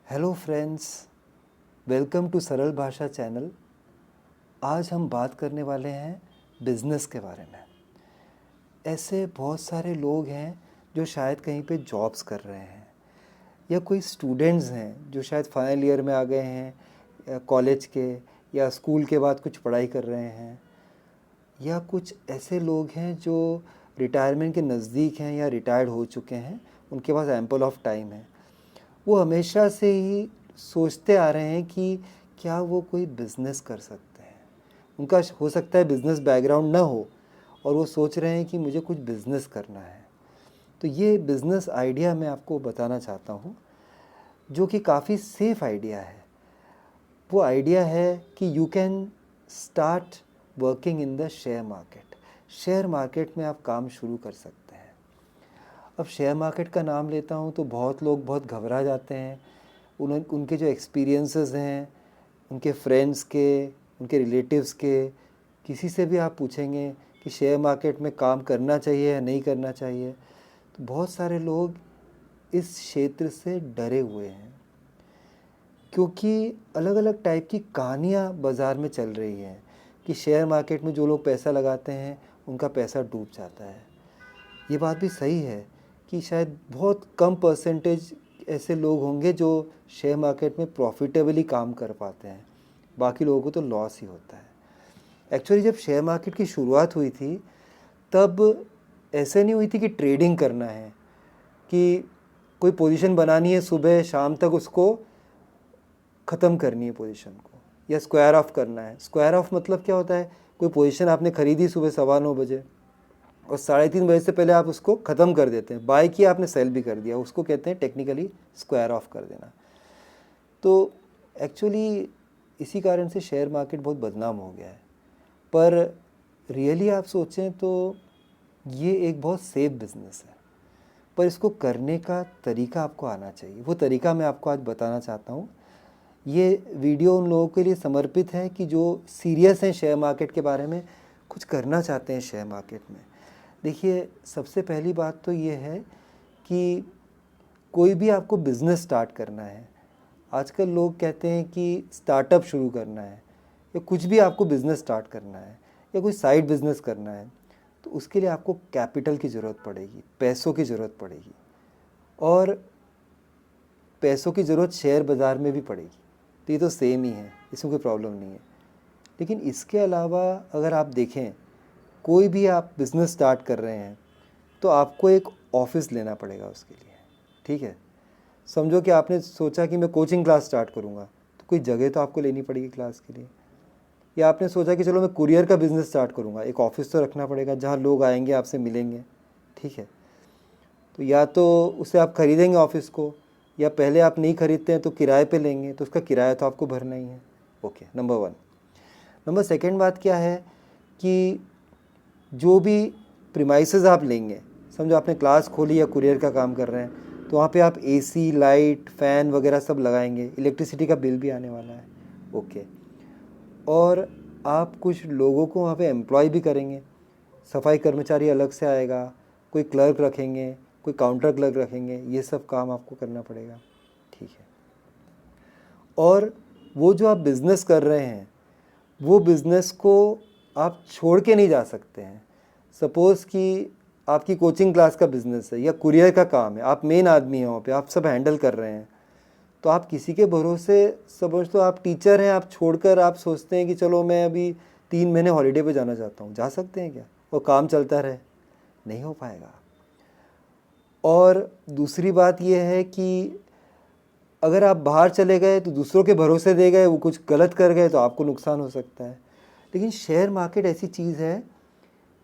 Hello friends, welcome to सरल भाषा channel. आज हम बात करने वाले हैं बिज़नेस के बारे में। ऐसे बहुत सारे लोग हैं जो शायद कहीं पे जॉब्स कर रहे हैं, या कोई स्टूडेंट्स हैं जो शायद फाइनल ईयर में आ गए हैं कॉलेज के, या स्कूल के बाद कुछ पढ़ाई कर रहे हैं, या कुछ ऐसे लोग हैं जो रिटायरमेंट के नज़दीक हैं या रिटायर्ड हो चुके हैं, उनके पास एम्पल ऑफ टाइम है। वो हमेशा से ही सोचते आ रहे हैं कि क्या वो कोई बिज़नेस कर सकते हैं। उनका हो सकता है बिज़नेस बैकग्राउंड ना हो, और वो सोच रहे हैं कि मुझे कुछ बिज़नेस करना है। तो ये बिज़नेस आइडिया मैं आपको बताना चाहता हूँ, जो कि काफ़ी सेफ़ आइडिया है। वो आइडिया है कि you can start working in the share market. Share market में आप काम शुरू कर सकते हैं। अब शेयर मार्केट का नाम लेता हूँ तो बहुत लोग बहुत घबरा जाते हैं। उनके जो एक्सपीरियंसेस हैं, उनके फ्रेंड्स के, उनके रिलेटिव्स के, किसी से भी आप पूछेंगे कि शेयर मार्केट में काम करना चाहिए या नहीं करना चाहिए, तो बहुत सारे लोग इस क्षेत्र से डरे हुए हैं, क्योंकि अलग अलग टाइप की कहानियाँ बाज़ार में चल रही हैं कि शेयर मार्केट में जो लोग पैसा लगाते हैं उनका पैसा डूब जाता है। ये बात भी सही है कि शायद बहुत कम परसेंटेज ऐसे लोग होंगे जो शेयर मार्केट में प्रॉफिटेबली काम कर पाते हैं, बाकी लोगों को तो लॉस ही होता है। एक्चुअली जब शेयर मार्केट की शुरुआत हुई थी तब ऐसे नहीं हुई थी कि ट्रेडिंग करना है, कि कोई पोजीशन बनानी है, सुबह शाम तक उसको ख़त्म करनी है पोजीशन को, या स्क्वायर ऑफ करना है। स्क्वायर ऑफ मतलब क्या होता है? कोई पोजीशन आपने ख़रीदी सुबह 9:15 और 3:30 से पहले आप उसको ख़त्म कर देते हैं। बाय किया आपने, सेल भी कर दिया, उसको कहते हैं टेक्निकली स्क्वायर ऑफ कर देना। तो एक्चुअली इसी कारण से शेयर मार्केट बहुत बदनाम हो गया है। पर रियली आप सोचें तो ये एक बहुत सेफ बिज़नेस है, पर इसको करने का तरीका आपको आना चाहिए। वो तरीका मैं आपको आज बताना चाहता हूँ। ये वीडियो उन लोगों के लिए समर्पित है कि जो सीरियस हैं शेयर मार्केट के बारे में, कुछ करना चाहते हैं शेयर मार्केट में। देखिए, सबसे पहली बात तो ये है कि कोई भी आपको बिज़नेस स्टार्ट करना है, आजकल लोग कहते हैं कि स्टार्टअप शुरू करना है, या कुछ भी आपको बिज़नेस स्टार्ट करना है, या कोई साइड बिज़नेस करना है, तो उसके लिए आपको कैपिटल की ज़रूरत पड़ेगी, पैसों की ज़रूरत पड़ेगी, और पैसों की ज़रूरत शेयर बाज़ार में भी पड़ेगी। तो ये तो सेम ही है, इसमें कोई प्रॉब्लम नहीं है। लेकिन इसके अलावा अगर आप देखें, कोई भी आप बिज़नेस स्टार्ट कर रहे हैं तो आपको एक ऑफ़िस लेना पड़ेगा उसके लिए। ठीक है, समझो कि आपने सोचा कि मैं कोचिंग क्लास स्टार्ट करूँगा, तो कोई जगह तो आपको लेनी पड़ेगी क्लास के लिए। या आपने सोचा कि चलो मैं कुरियर का बिज़नेस स्टार्ट करूँगा, एक ऑफ़िस तो रखना पड़ेगा जहाँ लोग आएंगे, आपसे मिलेंगे। ठीक है, तो या तो उसे आप ख़रीदेंगे ऑफ़िस को, या पहले आप नहीं ख़रीदते हैं तो किराए पे लेंगे, तो उसका किराया तो आपको भरना ही है। Okay, number 1। नंबर सेकंड बात क्या है कि जो भी प्रीमाइसेस आप लेंगे, समझो आपने क्लास खोली या कुरियर का काम कर रहे हैं, तो वहाँ पे आप एसी, लाइट, फ़ैन वगैरह सब लगाएंगे, इलेक्ट्रिसिटी का बिल भी आने वाला है। ओके, और आप कुछ लोगों को वहाँ पे एम्प्लॉय भी करेंगे, सफाई कर्मचारी अलग से आएगा, कोई क्लर्क रखेंगे, कोई काउंटर क्लर्क रखेंगे, ये सब काम आपको करना पड़ेगा। ठीक है, और वो जो आप बिज़नेस कर रहे हैं, वो बिज़नेस को आप छोड़ के नहीं जा सकते हैं। सपोज़ कि आपकी कोचिंग क्लास का बिज़नेस है या कुरियर का काम है, आप मेन आदमी हैं वहाँ पे, आप सब हैंडल कर रहे हैं, तो आप किसी के भरोसे, समझ तो आप टीचर हैं, आप छोड़कर आप सोचते हैं कि चलो मैं अभी 3 महीने हॉलीडे पे जाना चाहता हूँ, जा सकते हैं क्या? और काम चलता रहे? नहीं हो पाएगा। और दूसरी बात यह है कि अगर आप बाहर चले गए तो दूसरों के भरोसे दे गए, वो कुछ गलत कर गए तो आपको नुकसान हो सकता है। लेकिन शेयर मार्केट ऐसी चीज़ है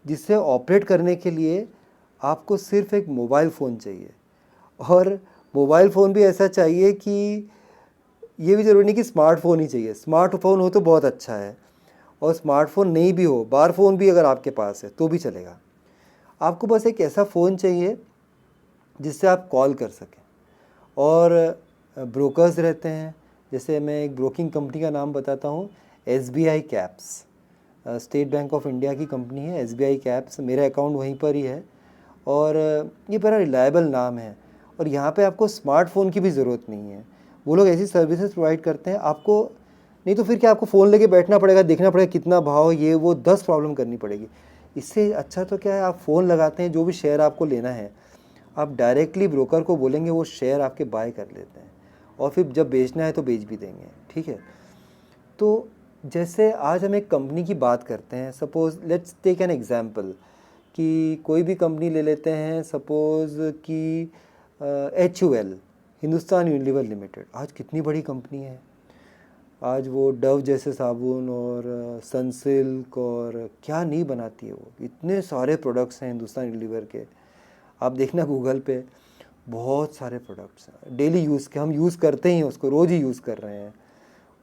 जिससे ऑपरेट करने के लिए आपको सिर्फ एक मोबाइल फ़ोन चाहिए, और मोबाइल फ़ोन भी ऐसा चाहिए कि ये भी ज़रूरी नहीं कि स्मार्टफ़ोन ही चाहिए। स्मार्टफ़ोन हो तो बहुत अच्छा है, और स्मार्टफ़ोन नहीं भी हो, बार फ़ोन भी अगर आपके पास है तो भी चलेगा। आपको बस एक ऐसा फ़ोन चाहिए जिससे आप कॉल कर सकें। और ब्रोकर्स रहते हैं, जैसे मैं एक ब्रोकिंग कंपनी का नाम बताता हूँ, SBI caps, state bank of India की कंपनी है SBI कैप्स, मेरा अकाउंट वहीं पर ही है, और ये बड़ा रिलायबल नाम है। और यहाँ पे आपको स्मार्टफ़ोन की भी ज़रूरत नहीं है, वो लोग ऐसी सर्विसेज प्रोवाइड करते हैं आपको, नहीं तो फिर क्या आपको फ़ोन लेके बैठना पड़ेगा, देखना पड़ेगा कितना भाव, ये वो 10 प्रॉब्लम करनी पड़ेगी। इससे अच्छा तो क्या है, आप फ़ोन लगाते हैं, जो भी शेयर आपको लेना है आप डायरेक्टली ब्रोकर को बोलेंगे, वो शेयर आपके बाय कर लेते हैं और फिर जब बेचना है तो बेच भी देंगे, ठीक है। तो जैसे आज हम एक कंपनी की बात करते हैं, suppose let's take an example कि कोई भी कंपनी ले लेते हैं, सपोज़ कि HUL, हिंदुस्तान यूनिलीवर लिमिटेड। आज कितनी बड़ी कंपनी है, आज वो डव जैसे साबुन और सनसिल्क और क्या नहीं बनाती है वो, इतने सारे प्रोडक्ट्स हैं हिंदुस्तान यूनिलीवर के। आप देखना गूगल पे बहुत सारे प्रोडक्ट्स हैं, डेली यूज़ के, हम यूज़ करते ही हैं उसको, रोज़ ही यूज़ कर रहे हैं।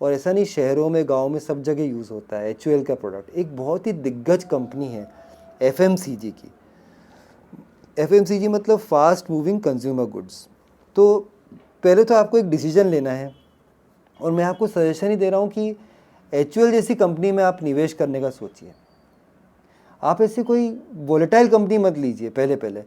और ऐसा नहीं, शहरों में गांव में सब जगह यूज़ होता है HUL का प्रोडक्ट। एक बहुत ही दिग्गज कंपनी है FMCG की। FMCG मतलब फास्ट मूविंग कंज्यूमर गुड्स। तो पहले तो आपको एक डिसीजन लेना है, और मैं आपको सजेशन ही दे रहा हूँ कि HUL जैसी कंपनी में आप निवेश करने का सोचिए। आप ऐसी कोई वोलेटाइल कंपनी मत लीजिए पहले।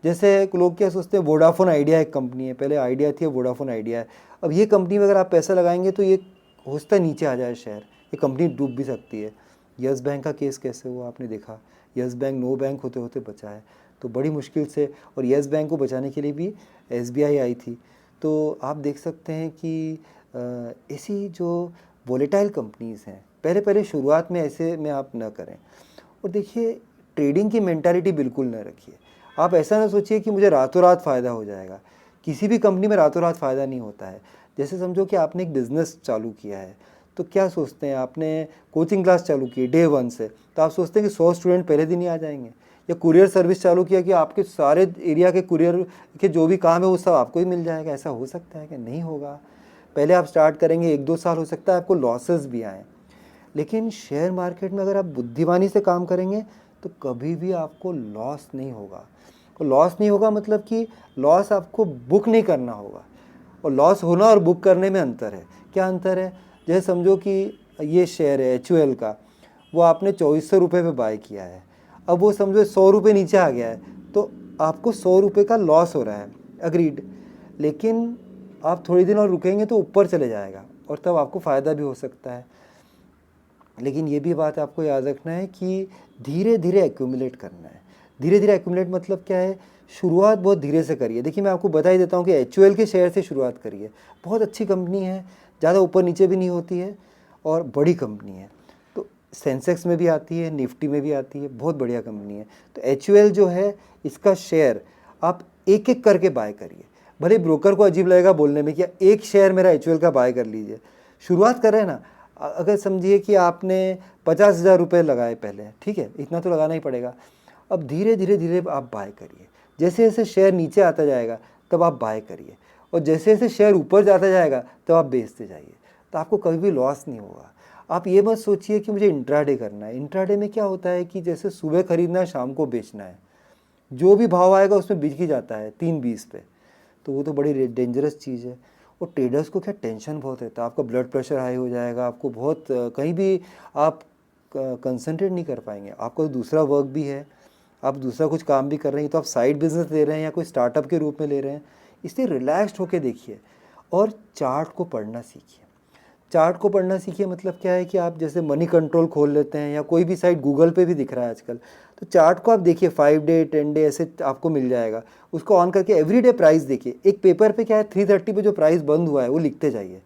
जैसे लोग क्या सोचते हैं, वोडाफोन आइडिया एक कंपनी है, पहले आइडिया थी, वोडाफोन आइडिया है। अब ये कंपनी में अगर आप पैसा लगाएंगे तो ये हो सकता है नीचे आ जाए शेयर, ये कंपनी डूब भी सकती है। यस बैंक का केस कैसे हुआ आपने देखा, यस बैंक नो बैंक होते होते बचा है, तो बड़ी मुश्किल से, और यस बैंक को बचाने के लिए भी SBI आई थी। तो आप देख सकते हैं कि ऐसी जो वोलेटाइल कंपनीज़ हैं, पहले शुरुआत में ऐसे में आप ना करें। और देखिए, ट्रेडिंग की मेंटालिटी बिल्कुल ना रखिए। आप ऐसा ना सोचिए कि मुझे रातों रात फ़ायदा हो जाएगा, किसी भी कंपनी में रातों रात फ़ायदा नहीं होता है। जैसे समझो कि आपने एक बिज़नेस चालू किया है, तो क्या सोचते हैं, आपने कोचिंग क्लास चालू की डे 1 से, तो आप सोचते हैं कि 100 स्टूडेंट पहले दिन ही आ जाएंगे। या कुरियर सर्विस चालू किया कि आपके सारे एरिया के कुरियर के जो भी काम है वो सब आपको ही मिल जाएगा, ऐसा हो सकता है कि नहीं होगा। पहले आप स्टार्ट करेंगे, 1-2 साल हो सकता है आपको लॉसेस भी आएँ, लेकिन शेयर मार्केट में अगर आप बुद्धिमानी से काम करेंगे तो कभी भी आपको लॉस नहीं होगा। और लॉस नहीं होगा मतलब कि लॉस आपको बुक नहीं करना होगा, और लॉस होना और बुक करने में अंतर है। क्या अंतर है, जैसे समझो कि ये शेयर है HUL का, वो आपने 2400 रुपये में बाय किया है, अब वो समझो 100 रुपये नीचे आ गया है, तो आपको 100 रुपये का लॉस हो रहा है, अग्रीड। लेकिन आप थोड़ी दिन और रुकेंगे तो ऊपर चले जाएगा और तब आपको फ़ायदा भी हो सकता है। लेकिन ये भी बात आपको याद रखना है कि धीरे धीरे एक्यूमुलेट करना है। धीरे धीरे एक्यूमुलेट मतलब क्या है, शुरुआत बहुत धीरे से करिए। देखिए, मैं आपको बता ही देता हूँ कि HUL के शेयर से शुरुआत करिए, बहुत अच्छी कंपनी है, ज़्यादा ऊपर नीचे भी नहीं होती है और बड़ी कंपनी है। तो सेंसेक्स में भी आती है, निफ्टी में भी आती है, बहुत बढ़िया कंपनी है। तो HUL जो है, इसका शेयर आप एक एक करके बाय करिए। भले ब्रोकर को अजीब लगेगा बोलने में कि एक शेयर मेरा HUL का बाय कर लीजिए, शुरुआत कर रहे हैं ना। अगर समझिए कि आपने 50,000 रुपये लगाए पहले, ठीक है, इतना तो लगाना ही पड़ेगा। अब धीरे धीरे आप बाय करिए, जैसे जैसे शेयर नीचे आता जाएगा तब आप बाय करिए, और जैसे जैसे शेयर ऊपर जाता जाएगा तब आप बेचते जाइए, तो आपको कभी भी लॉस नहीं होगा। आप ये मत सोचिए कि मुझे इंट्राडे करना है। इंट्राडे में क्या होता है कि जैसे सुबह खरीदना है, शाम को बेचना है, जो भी भाव आएगा उसमें बिक ही जाता है 3-20 पे, तो वो तो बड़ी डेंजरस चीज़ है। और ट्रेडर्स को क्या टेंशन बहुत रहता है, आपका ब्लड प्रेशर हाई हो जाएगा, आपको बहुत कहीं भी आप कंसंट्रेट नहीं कर पाएंगे। आपका दूसरा वर्क भी है, आप दूसरा कुछ काम भी कर रहे हैं, तो आप साइड बिजनेस ले रहे हैं या कोई स्टार्टअप के रूप में ले रहे हैं, इसलिए रिलैक्स्ड होकर देखिए और चार्ट को पढ़ना सीखिए। चार्ट को पढ़ना सीखिए मतलब क्या है कि आप जैसे मनी कंट्रोल खोल लेते हैं या कोई भी साइट, गूगल पे भी दिख रहा है आजकल, तो चार्ट को आप देखिए, 5 डे 10 डे ऐसे आपको मिल जाएगा। उसको ऑन करके एवरीडे प्राइस देखिए। एक पेपर पे क्या है, 330 पे जो प्राइस बंद हुआ है वो लिखते जाइए।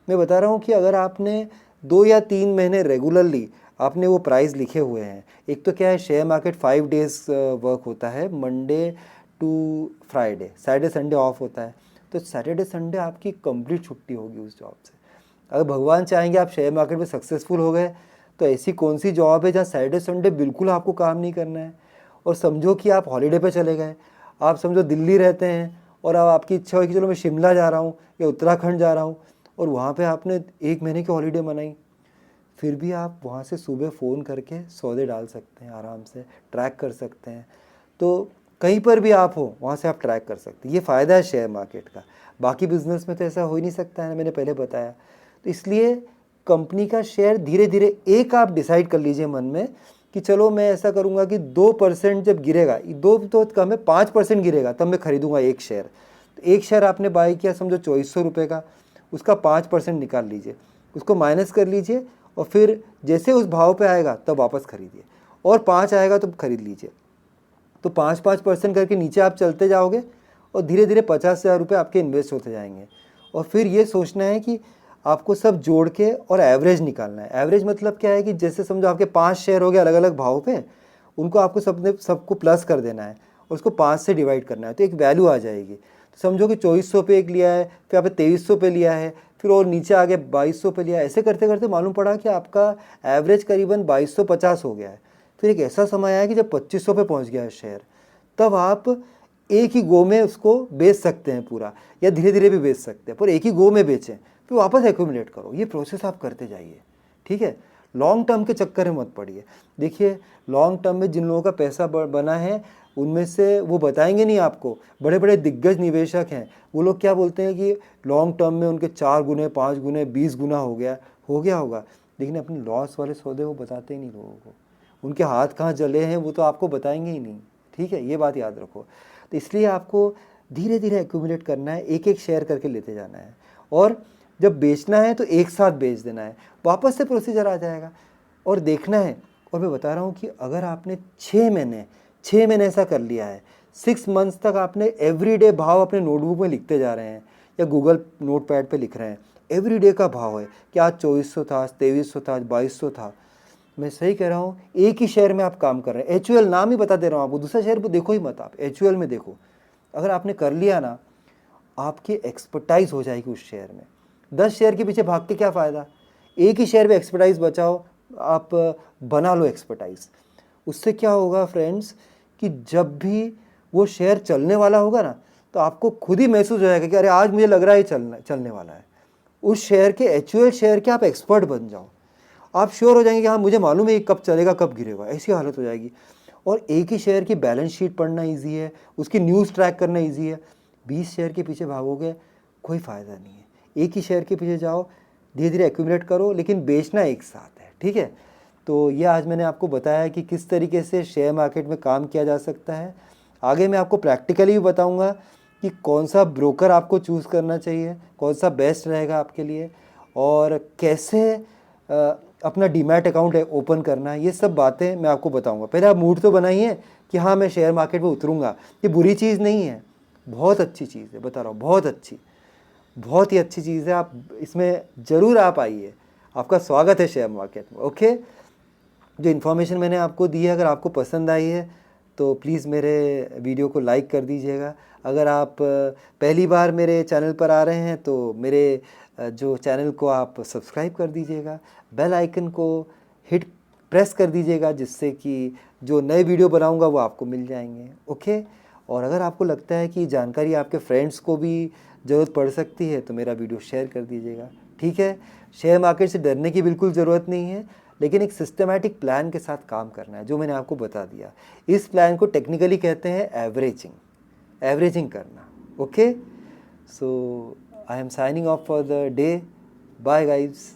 मैं बता रहा हूँ कि अगर आपने 2 या 3 महीने रेगुलरली आपने वो प्राइस लिखे हुए हैं, एक तो क्या है, शेयर मार्केट 5 डेज वर्क होता है, Monday to Friday, Saturday Sunday off होता है, तो सैटरडे संडे आपकी कंप्लीट छुट्टी होगी उस जॉब से। अगर भगवान चाहेंगे आप शेयर मार्केट में सक्सेसफुल हो गए, तो ऐसी कौन सी जॉब है जहाँ सैटरडे संडे बिल्कुल आपको काम नहीं करना है। और समझो कि आप हॉलीडे पे चले गए, आप समझो दिल्ली रहते हैं और अब आपकी इच्छा हो कि चलो मैं शिमला जा रहा हूँ या उत्तराखंड जा रहा हूँ, और वहाँ पे आपने 1 महीने की हॉलीडे मनाई, फिर भी आप वहाँ से सुबह फ़ोन करके सौदे डाल सकते हैं, आराम से ट्रैक कर सकते हैं। तो कहीं पर भी आप हो वहाँ से आप ट्रैक कर सकते हैं। ये फ़ायदा है शेयर मार्केट का। बाकी बिजनेस में तो ऐसा हो ही नहीं सकता है, मैंने पहले बताया। तो इसलिए कंपनी का शेयर धीरे धीरे एक आप डिसाइड कर लीजिए मन में कि चलो मैं ऐसा करूँगा कि 2% जब गिरेगा, 2 तो कम है, 5% गिरेगा तब मैं खरीदूँगा एक शेयर। तो एक शेयर आपने बाय किया समझो 2400 रुपये का, उसका 5% निकाल लीजिए, उसको माइनस कर लीजिए और फिर जैसे उस भाव पे आएगा तब वापस खरीदिए, और 5 आएगा तो खरीद लीजिए। तो 5-5% करके नीचे आप चलते जाओगे और धीरे धीरे 50,000 रुपये आपके इन्वेस्ट होते जाएंगे। और फिर ये सोचना है कि आपको सब जोड़ के और एवरेज निकालना है। एवरेज मतलब क्या है कि जैसे समझो आपके 5 शेयर हो गए अलग अलग भाव पे, उनको आपको सबको प्लस कर देना है और उसको 5 से डिवाइड करना है, तो एक वैल्यू आ जाएगी। तो समझो कि 2400 पे एक लिया है, फिर आपने 2300 पे लिया है, फिर और नीचे आगे 2200 पे लिया है। ऐसे करते करते मालूम पड़ा कि आपका एवरेज करीबन 2250 हो गया है। फिर एक ऐसा समय आया कि जब 2500 पे पहुंच गया है शेयर, तब आप एक ही गो में उसको बेच सकते हैं पूरा, या धीरे धीरे भी बेच सकते हैं, पर एक ही गो में बेचें, फिर वापस एक्यूमुलेट करो। ये प्रोसेस आप करते जाइए, ठीक है। लॉन्ग टर्म के चक्कर में मत पड़िए। देखिए, लॉन्ग टर्म में जिन लोगों का पैसा बना है, उनमें से वो बताएंगे नहीं आपको, बड़े बड़े दिग्गज निवेशक हैं, वो लोग क्या बोलते हैं कि लॉन्ग टर्म में उनके 4 गुने 5 गुने 20 गुना हो गया होगा, लेकिन अपने लॉस वाले सौदे वो बताते ही नहीं लोगों को। उनके हाथ कहाँ जले हैं वो तो आपको बताएंगे ही नहीं, ठीक है, ये बात याद रखो। तो इसलिए आपको धीरे धीरे एक्यूमुलेट करना है, एक एक शेयर करके लेते जाना है, और जब बेचना है तो एक साथ बेच देना है, वापस से प्रोसीजर आ जाएगा और देखना है। और मैं बता रहा हूँ कि अगर आपने 6 महीने ऐसा कर लिया है, 6 मंथ्स तक आपने एवरीडे भाव अपने नोटबुक में लिखते जा रहे हैं या गूगल नोटपैड पे लिख रहे हैं, एवरीडे का भाव है कि आज 2400 था, आज 2300 था, आज 2200 था। मैं सही कह रहा हूँ, एक ही शेयर में आप काम कर रहे हैं। HUL नाम ही बता दे रहा हूँ आपको, दूसरा शेयर को देखो ही मत, आप HUL में देखो। अगर आपने कर लिया ना, आपकी एक्सपर्टाइज हो जाएगी उस शेयर में। 10 शेयर के पीछे भाग के क्या फ़ायदा, एक ही शेयर में एक्सपर्टाइज बचाओ, आप बना लो एक्सपर्टाइज। उससे क्या होगा फ्रेंड्स कि जब भी वो शेयर चलने वाला होगा ना, तो आपको खुद ही महसूस हो जाएगा कि अरे आज मुझे लग रहा है चलने वाला है। उस शेयर के, HUL शेयर के आप एक्सपर्ट बन जाओ, आप श्योर हो जाएंगे कि हाँ मुझे मालूम है ये कब चलेगा कब गिरेगा, ऐसी हालत हो जाएगी। और एक ही शेयर की बैलेंस शीट पढ़ना ईजी है, उसकी न्यूज़ ट्रैक करना ईजी है। 20 शेयर के पीछे भागोगे कोई फ़ायदा नहीं है, एक ही शेयर के पीछे जाओ, धीरे धीरे एक्यूमुलेट करो, लेकिन बेचना एक साथ है, ठीक है। तो ये आज मैंने आपको बताया कि किस तरीके से शेयर मार्केट में काम किया जा सकता है। आगे मैं आपको प्रैक्टिकली भी बताऊँगा कि कौन सा ब्रोकर आपको चूज़ करना चाहिए, कौन सा बेस्ट रहेगा आपके लिए, और कैसे अपना डीमैट अकाउंट ओपन करना है। ये सब बातें मैं आपको बताऊंगा। पहले आप मूड तो बनाइए कि हाँ मैं शेयर मार्केट में उतरूंगा। ये बुरी चीज़ नहीं है, बहुत अच्छी चीज़ है, बता रहा हूँ, बहुत ही अच्छी चीज़ है। आप इसमें ज़रूर आप आइए, आपका स्वागत है शेयर मार्केट में, ओके। जो इन्फॉर्मेशन मैंने आपको दी है, अगर आपको पसंद आई है तो प्लीज़ मेरे वीडियो को लाइक कर दीजिएगा। अगर आप पहली बार मेरे चैनल पर आ रहे हैं तो मेरे जो चैनल को आप सब्सक्राइब कर दीजिएगा, बेल आइकन को प्रेस कर दीजिएगा, जिससे कि जो नए वीडियो बनाऊंगा वो आपको मिल जाएंगे, ओके। और अगर आपको लगता है कि जानकारी आपके फ्रेंड्स को भी ज़रूरत पड़ सकती है तो मेरा वीडियो शेयर कर दीजिएगा, ठीक है। शेयर मार्केट से डरने की बिल्कुल ज़रूरत नहीं है, लेकिन एक सिस्टमैटिक प्लान के साथ काम करना है, जो मैंने आपको बता दिया। इस प्लान को टेक्निकली कहते हैं एवरेजिंग करना, okay. So I am signing off for the day. Bye guys.